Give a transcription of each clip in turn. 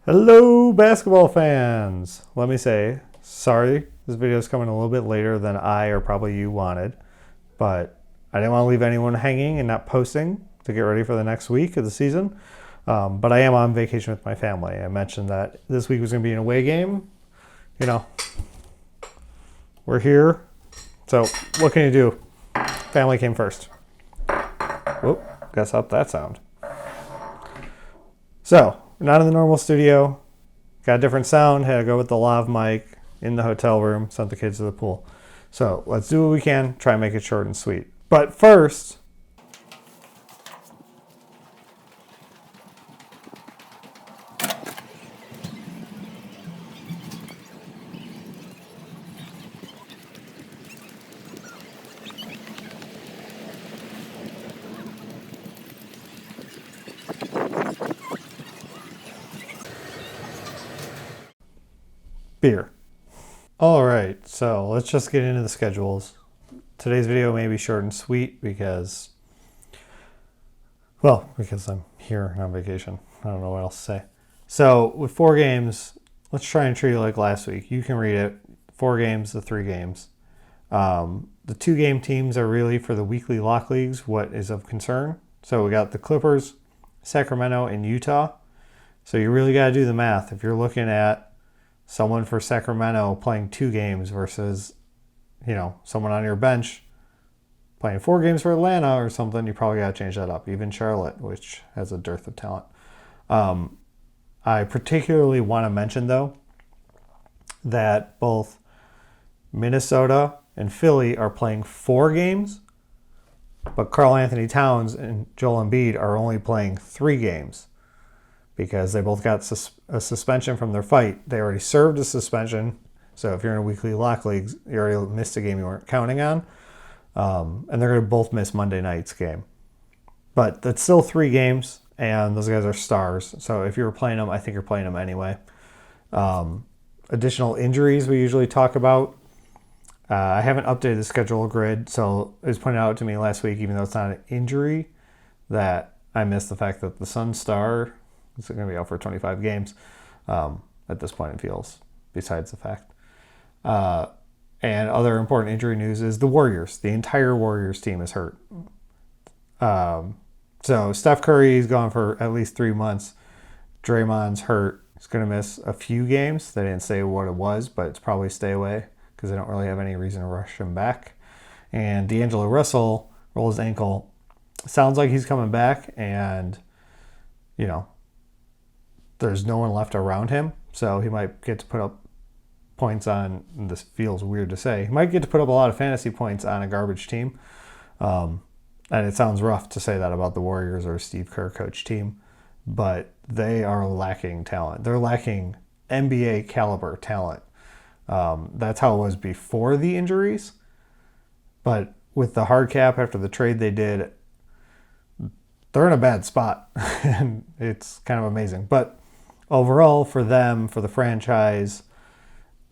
Hello, basketball fans! Let me say, sorry, this video is coming a little bit later than I or probably you wanted, but I didn't want to leave anyone hanging and not posting to get ready for the next week of the season. But I am on vacation with my family. I mentioned that this week was going to be an away game. You know, we're here. So what can you do? Family came first. Whoop, guess up that sound. So, we're not in the normal studio. Got a different sound. Had to go with the lav mic in the hotel room. Sent the kids to the pool. So, let's do what we can. Try and make it short and sweet. But first, beer. Alright, so let's just get into the schedules. Today's video may be short and sweet because I'm here and on vacation. I don't know what else to say. So, with 4 games, let's try and treat it like last week. You can read it. 4 games, the 3 games. The 2-game teams are really for the weekly lock leagues what is of concern. So, we got the Clippers, Sacramento, and Utah. So, you really got to do the math. If you're looking at someone for Sacramento playing 2 games versus, someone on your bench playing 4 games for Atlanta or something, you probably got to change that up. Even Charlotte, which has a dearth of talent. I particularly want to mention, though, that both Minnesota and Philly are playing 4 games, but Karl-Anthony Towns and Joel Embiid are only playing 3 games because they both got a suspension from their fight. They already served a suspension, so if you're in a weekly lock league, you already missed a game you weren't counting on. And they're going to both miss Monday night's game. But that's still 3 games, and those guys are stars. So if you were playing them, I think you're playing them anyway. Additional injuries we usually talk about. I haven't updated the schedule grid, so it was pointed out to me last week, even though it's not an injury, that I missed the fact that the Sun Star is going to be out for 25 games. At this point, it feels, besides the fact. And other important injury news is the Warriors. The entire Warriors team is hurt. So Steph Curry is gone for at least 3 months. Draymond's hurt. He's going to miss a few games. They didn't say what it was, but it's probably stay away because they don't really have any reason to rush him back. And D'Angelo Russell rolled his ankle. Sounds like he's coming back, and, there's no one left around him. So he might get to put up points on, this feels weird to say, he might get to put up a lot of fantasy points on a garbage team. And it sounds rough to say that about the Warriors or Steve Kerr coach team, but they are lacking talent. They're lacking NBA caliber talent. That's how it was before the injuries. But with the hard cap after the trade they did, they're in a bad spot. And it's kind of amazing. But overall, for them, for the franchise,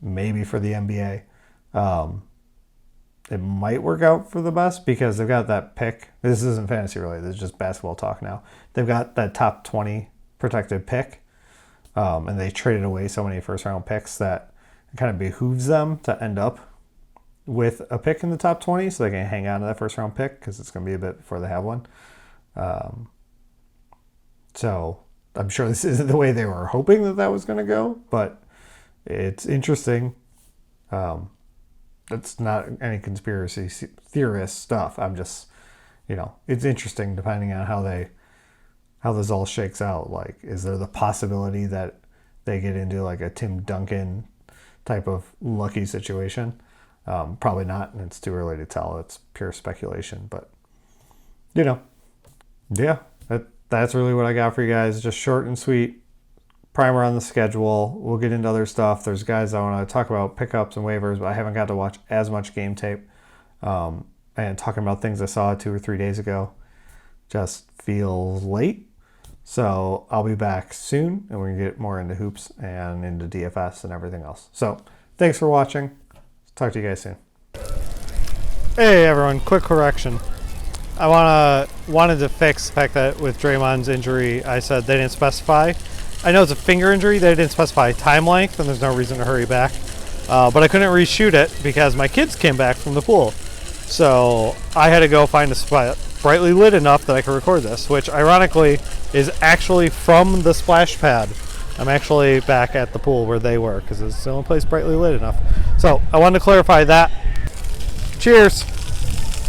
maybe for the NBA, it might work out for the best because they've got that pick. This isn't fantasy related. This is just basketball talk now. They've got that top 20 protected pick, and they traded away so many first-round picks that it kind of behooves them to end up with a pick in the top 20 so they can hang on to that first-round pick because it's going to be a bit before they have one. So I'm sure this isn't the way they were hoping that was going to go, but it's interesting. It's not any conspiracy theorist stuff. I'm just, it's interesting depending on how this all shakes out. Like, is there the possibility that they get into like a Tim Duncan type of lucky situation? Probably not, and it's too early to tell. It's pure speculation, but yeah, that's really what I got for you guys. Just short and sweet. Primer on the schedule. We'll get into other stuff. There's guys I want to talk about pickups and waivers, but I haven't got to watch as much game tape. And talking about things I saw 2 or 3 days ago just feels late. So I'll be back soon, and we're going to get more into hoops and into DFS and everything else. So thanks for watching. Talk to you guys soon. Hey everyone, quick correction. I wanted to fix the fact that with Draymond's injury, I said they didn't specify. I know it's a finger injury. They didn't specify time length, and there's no reason to hurry back. But I couldn't reshoot it because my kids came back from the pool. So I had to go find a spot brightly lit enough that I could record this, which ironically is actually from the splash pad. I'm actually back at the pool where they were because it's the only place brightly lit enough. So I wanted to clarify that. Cheers.